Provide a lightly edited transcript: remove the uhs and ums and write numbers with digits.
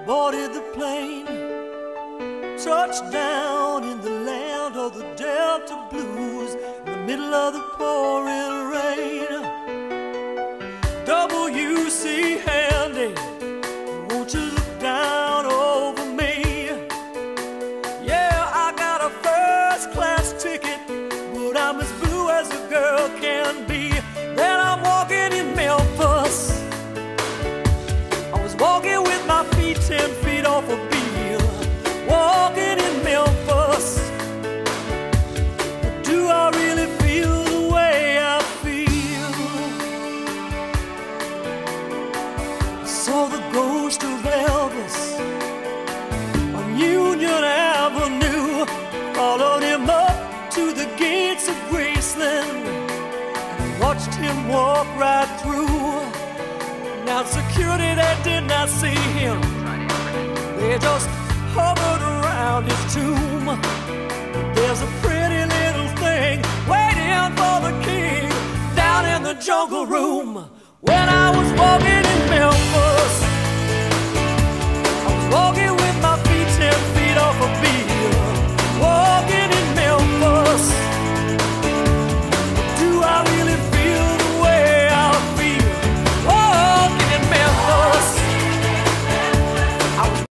boarded the plane, touched down in the land of the Delta Blues, in the middle of the pouring rain. W.C. Handy, won't you look down over me? Yeah, I got a first-class ticket, but I'm as blue as a girl can be. Then I'm walking in Memphis. I was walking with my feet 10 feet off a Beale, walking in Memphis. But do I really feel the way I feel? I saw the ghost of Elvis on Union Avenue, followed him up to the gates of Graceland, and watched him walk right through. Now security, they did not see him, they just hovered around his tomb. There's a pretty little thing waiting for the king down in the jungle room. When I was walking in Memphis, I was walking